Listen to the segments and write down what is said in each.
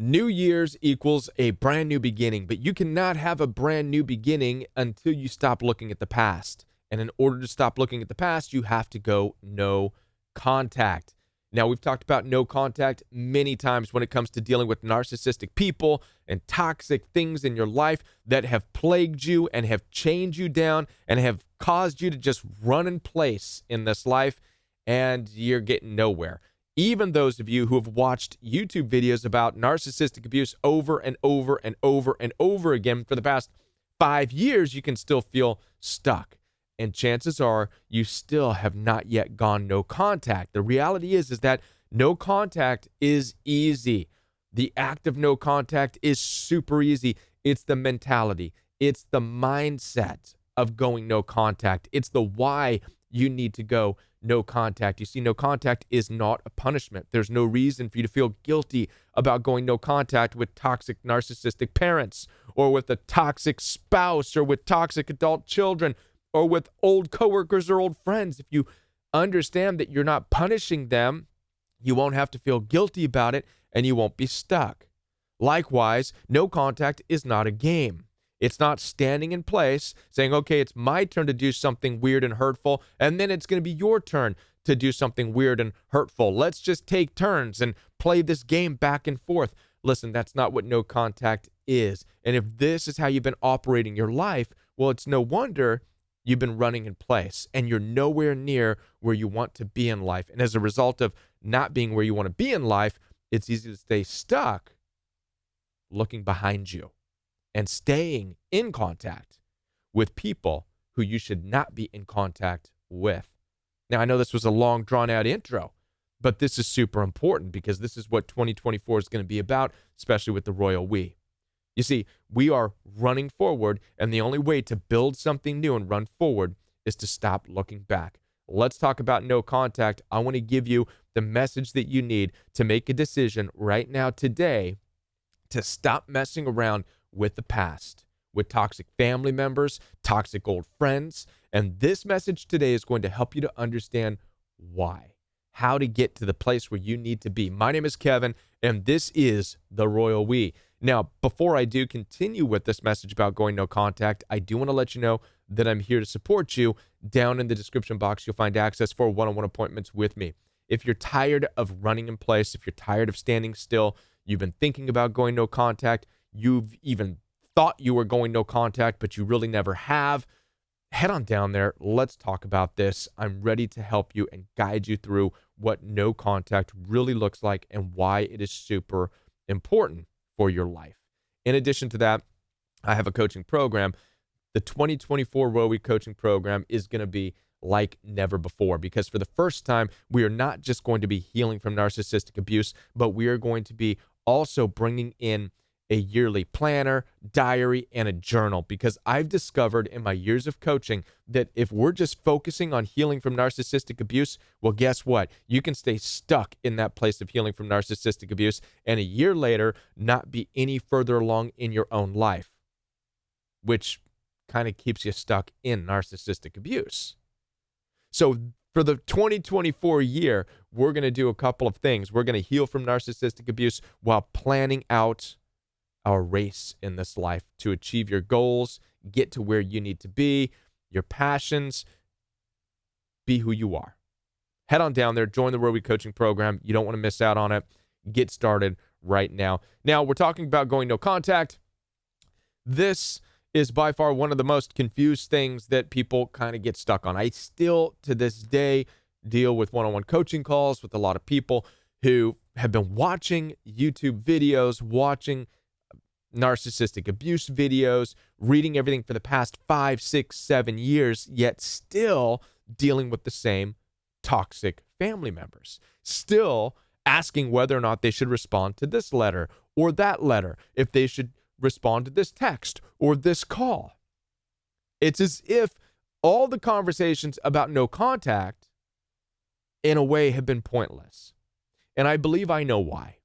New Year's equals a brand new beginning, but you cannot have a brand new beginning until you stop looking at the past. And in order to stop looking at the past, you have to go no contact. Now, we've talked about no contact many times when it comes to dealing with narcissistic people and toxic things in your life that have plagued you and have chained you down and have caused you to just run in place in this life, and you're getting nowhere. Even those of you who have watched YouTube videos about narcissistic abuse over and over and over and over again for the past 5 years, you can still feel stuck. And chances are you still have not yet gone no contact. The reality is that no contact is easy. The act of no contact is super easy. It's the mentality. It's the mindset of going no contact. It's the why you need to go no contact. You see, no contact is not a punishment. There's no reason for you to feel guilty about going no contact with toxic narcissistic parents or with a toxic spouse or with toxic adult children or with old coworkers or old friends. If you understand that you're not punishing them, you won't have to feel guilty about it and you won't be stuck. Likewise, no contact is not a game. It's not standing in place saying, okay, it's my turn to do something weird and hurtful, and then it's going to be your turn to do something weird and hurtful. Let's just take turns and play this game back and forth. Listen, that's not what no contact is. And if this is how you've been operating your life, well, it's no wonder you've been running in place and you're nowhere near where you want to be in life. And as a result of not being where you want to be in life, it's easy to stay stuck looking behind you and staying in contact with people who you should not be in contact with. Now, I know this was a long, drawn-out intro, but this is super important because this is what 2024 is going to be about, especially with the royal we. You see, we are running forward, and the only way to build something new and run forward is to stop looking back. Let's talk about no contact. I want to give you the message that you need to make a decision right now today to stop messing around with the past, with toxic family members, toxic old friends. And this message today is going to help you to understand why, how to get to the place where you need to be. My name is Kevin, and this is The Royal We. Now, before I do continue with this message about going no contact, I do want to let you know that I'm here to support you. Down in the description box, you'll find access for one-on-one appointments with me. If you're tired of running in place, if you're tired of standing still, you've been thinking about going no contact, you've even thought you were going no contact, but you really never have, head on down there. Let's talk about this. I'm ready to help you and guide you through what no contact really looks like and why it is super important for your life. In addition to that, I have a coaching program. The 2024 Roe coaching program is going to be like never before because for the first time, we are not just going to be healing from narcissistic abuse, but we are going to be also bringing in a yearly planner, diary, and a journal because I've discovered in my years of coaching that if we're just focusing on healing from narcissistic abuse, well, guess what? You can stay stuck in that place of healing from narcissistic abuse and a year later not be any further along in your own life, which kind of keeps you stuck in narcissistic abuse. So for the 2024 year, we're going to do a couple of things. We're going to heal from narcissistic abuse while planning out our race in this life to achieve your goals, get to where you need to be, your passions, be who you are. Head on down there, join the Roe coaching program. You don't want to miss out on it. Get started right now. Now, we're talking about going no contact. This is by far one of the most confused things that people kind of get stuck on. I still, to this day, deal with one-on-one coaching calls with a lot of people who have been watching YouTube videos, watching narcissistic abuse videos, reading everything for the past 5, 6, 7 years, yet still dealing with the same toxic family members, still asking whether or not they should respond to this letter or that letter, if they should respond to this text or this call. It's as if all the conversations about no contact in a way have been pointless. And I believe I know why.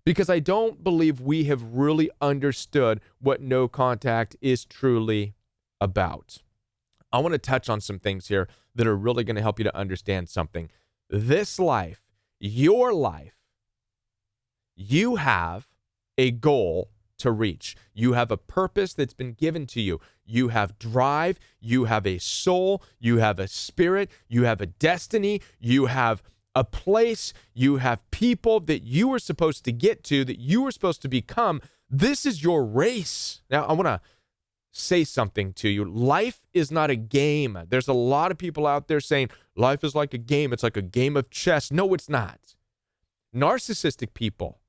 Because I don't believe we have really understood what no contact is truly about. I want to touch on some things here that are really going to help you to understand something. This life, your life, you have a goal to reach. You have a purpose that's been given to you. You have drive. You have a soul. You have a spirit. You have a destiny. You have a place. You have people that you were supposed to get to, that you were supposed to become. This is your race. Now, I want to say something to you. Life is not a game. There's a lot of people out there saying life is like a game. It's like a game of chess. No, it's not. Narcissistic people,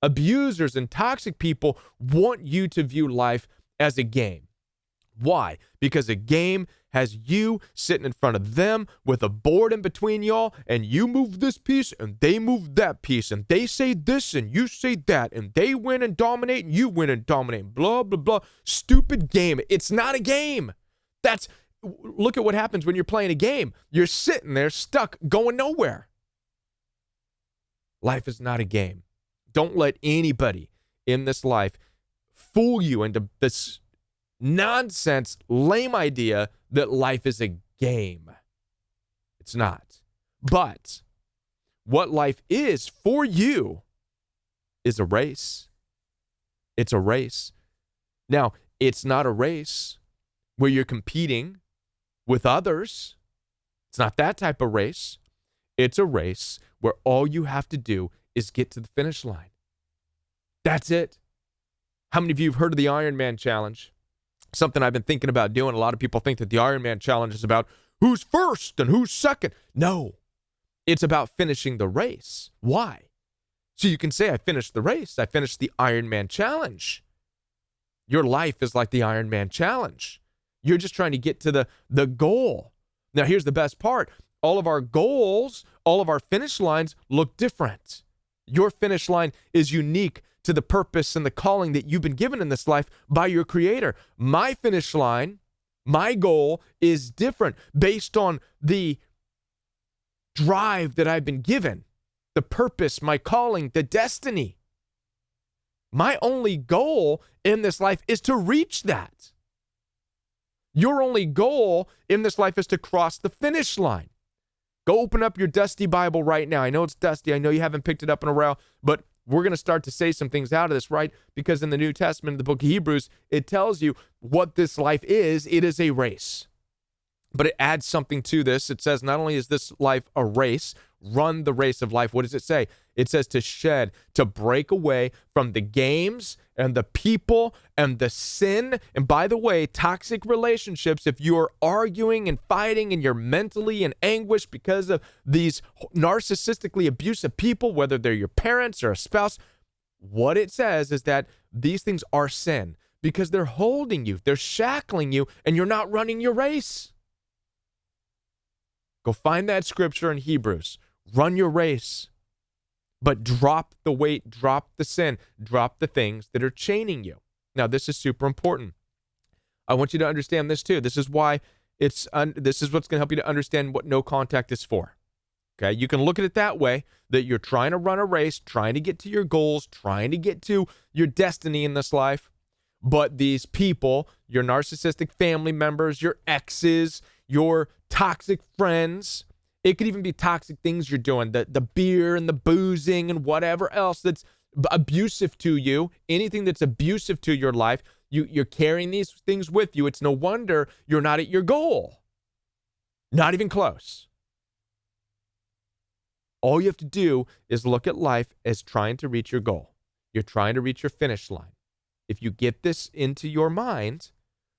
abusers, and toxic people want you to view life as a game. Why? Because a game has you sitting in front of them with a board in between y'all, and you move this piece and they move that piece, and they say this and you say that, and they win and dominate and you win and dominate, blah, blah, blah. Stupid game. It's not a game. Look at what happens when you're playing a game. You're sitting there stuck, going nowhere. Life is not a game. Don't let anybody in this life fool you into this nonsense, lame idea that life is a game. It's not. But what life is for you is a race. It's a race. Now, it's not a race where you're competing with others. It's not that type of race. It's a race where all you have to do is get to the finish line. That's it. How many of you have heard of the Ironman Challenge? Something I've been thinking about doing. A lot of people think that the Ironman Challenge is about who's first and who's second. No, it's about finishing the race. Why? So you can say, I finished the race. I finished the Ironman Challenge. Your life is like the Ironman Challenge. You're just trying to get to the goal. Now, here's the best part. All of our goals, all of our finish lines look different. Your finish line is unique to the purpose and the calling that you've been given in this life by your Creator. My finish line, my goal is different based on the drive that I've been given, the purpose, my calling, the destiny. My only goal in this life is to reach that. Your only goal in this life is to cross the finish line. Go open up your dusty Bible right now. I know it's dusty. I know you haven't picked it up in a while, but we're going to start to say some things out of this, right? Because in the New Testament, in the book of Hebrews, it tells you what this life is. It is a race. But it adds something to this. It says not only is this life a race, run the race of life. What does it say? It says to shed, to break away from the games and the people and the sin. And by the way, toxic relationships, if you are arguing and fighting and you're mentally in anguish because of these narcissistically abusive people, whether they're your parents or a spouse, what it says is that these things are sin because they're holding you, they're shackling you, and you're not running your race. Go find that scripture in Hebrews. Run your race. But drop the weight, drop the sin, drop the things that are chaining you. Now, this is super important. I want you to understand this too. This is why this is what's going to help you to understand what no contact is for. Okay, you can look at it that way, that you're trying to run a race, trying to get to your goals, trying to get to your destiny in this life. But these people, your narcissistic family members, your exes, your toxic friends, it could even be toxic things you're doing, the beer and the boozing and whatever else that's abusive to you, anything that's abusive to your life, you're carrying these things with you. It's no wonder you're not at your goal. Not even close. All you have to do is look at life as trying to reach your goal. You're trying to reach your finish line. If you get this into your mind,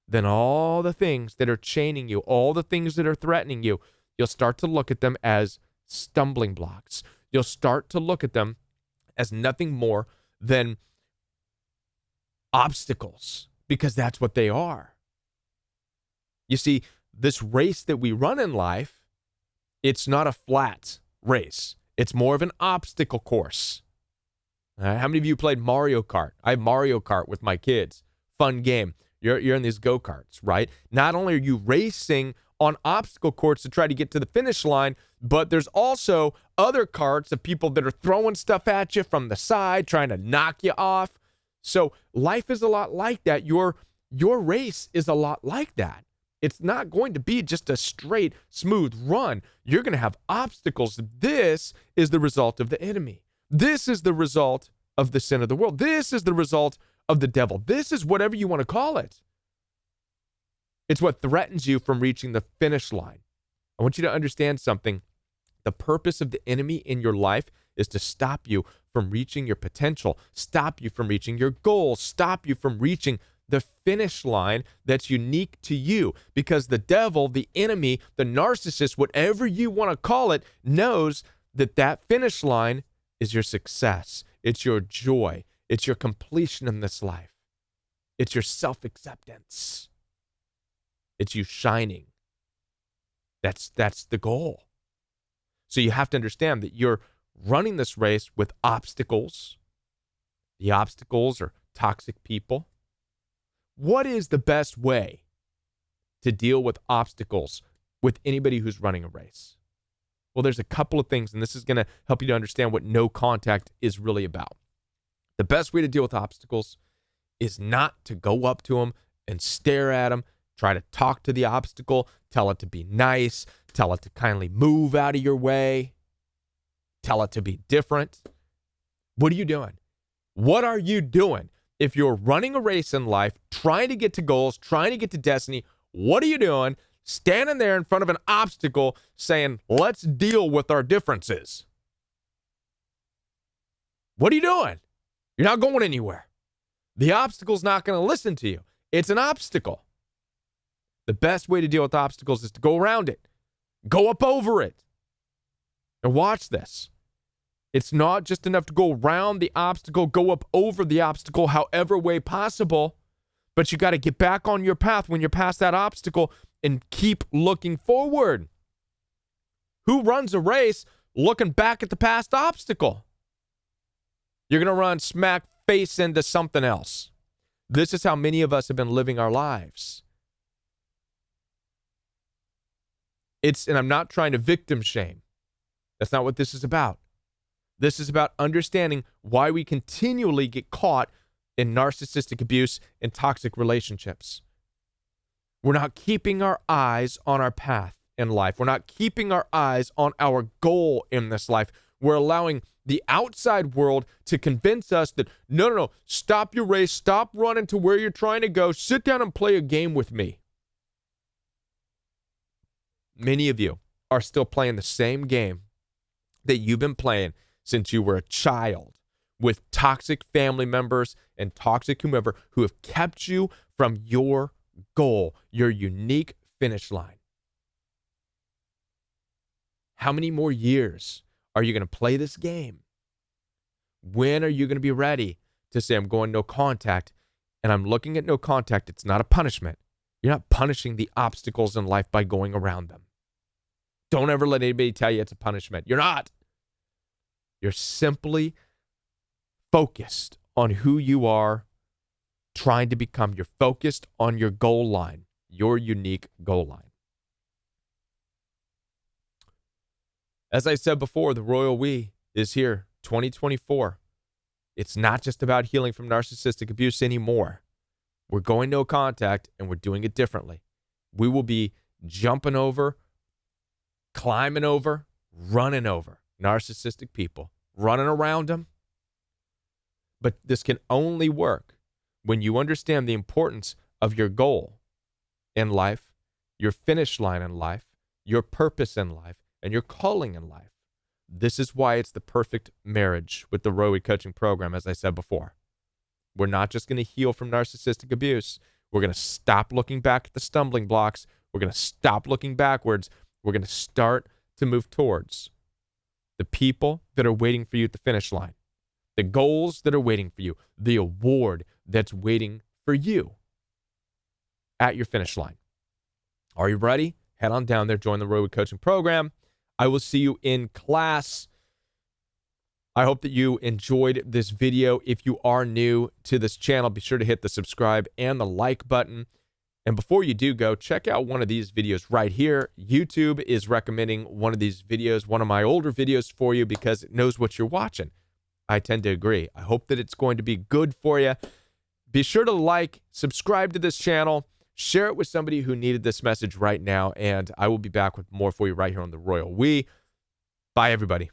then all the things that are chaining you, all the things that are threatening you, you'll start to look at them as stumbling blocks. You'll start to look at them as nothing more than obstacles, because that's what they are. You see, this race that we run in life, it's not a flat race. It's more of an obstacle course. How many of you played Mario Kart? I have Mario Kart with my kids. Fun game. You're in these go-karts, right? Not only are you racing on obstacle course to try to get to the finish line, but there's also other carts of people that are throwing stuff at you from the side, trying to knock you off. So life is a lot like that. Your race is a lot like that. It's not going to be just a straight, smooth run. You're going to have obstacles. This is the result of the enemy. This is the result of the sin of the world. This is the result of the devil. This is whatever you want to call it. It's what threatens you from reaching the finish line. I want you to understand something. The purpose of the enemy in your life is to stop you from reaching your potential, stop you from reaching your goals, stop you from reaching the finish line that's unique to you. Because the devil, the enemy, the narcissist, whatever you want to call it, knows that that finish line is your success. It's your joy. It's your completion in this life. It's your self-acceptance. It's you shining. That's the goal. So you have to understand that you're running this race with obstacles. The obstacles are toxic people. What is the best way to deal with obstacles with anybody who's running a race? Well, there's a couple of things, and this is going to help you to understand what no contact is really about. The best way to deal with obstacles is not to go up to them and stare at them, try to talk to the obstacle, tell it to be nice, tell it to kindly move out of your way, tell it to be different. What are you doing? What are you doing? If you're running a race in life, trying to get to goals, trying to get to destiny, what are you doing? Standing there in front of an obstacle saying, let's deal with our differences. What are you doing? You're not going anywhere. The obstacle's not going to listen to you. It's an obstacle. The best way to deal with obstacles is to go around it. Go up over it. And watch this. It's not just enough to go around the obstacle, go up over the obstacle, however way possible, but you got to get back on your path when you're past that obstacle and keep looking forward. Who runs a race looking back at the past obstacle? You're going to run smack face into something else. This is how many of us have been living our lives. And I'm not trying to victim shame. That's not what this is about. This is about understanding why we continually get caught in narcissistic abuse and toxic relationships. We're not keeping our eyes on our path in life. We're not keeping our eyes on our goal in this life. We're allowing the outside world to convince us that, no, stop your race, stop running to where you're trying to go, sit down and play a game with me. Many of you are still playing the same game that you've been playing since you were a child, with toxic family members and toxic whomever who have kept you from your goal, your unique finish line. How many more years are you going to play this game? When are you going to be ready to say, I'm going no contact, and I'm looking at no contact? It's not a punishment. You're not punishing the obstacles in life by going around them. Don't ever let anybody tell you it's a punishment. You're not. You're simply focused on who you are trying to become. You're focused on your goal line, your unique goal line. As I said before, the Royal We is here, 2024. It's not just about healing from narcissistic abuse anymore. We're going no contact, and we're doing it differently. We will be jumping over, climbing over, running over narcissistic people, running around them. But this can only work when you understand the importance of your goal in life, your finish line in life, your purpose in life, and your calling in life. This is why it's the perfect marriage with the Roe coaching program, as I said before. We're not just going to heal from narcissistic abuse. We're going to stop looking back at the stumbling blocks. We're going to stop looking backwards. We're going to start to move towards the people that are waiting for you at the finish line, the goals that are waiting for you, the award that's waiting for you at your finish line. Are you ready? Head on down there, join the Roe coaching program. I will see you in class. I hope that you enjoyed this video. If you are new to this channel, be sure to hit the subscribe and the like button. And before you do go, check out one of these videos right here. YouTube is recommending one of these videos, one of my older videos for you because it knows what you're watching. I tend to agree. I hope that it's going to be good for you. Be sure to like, subscribe to this channel, share it with somebody who needed this message right now, and I will be back with more for you right here on the Royal We. Bye, everybody.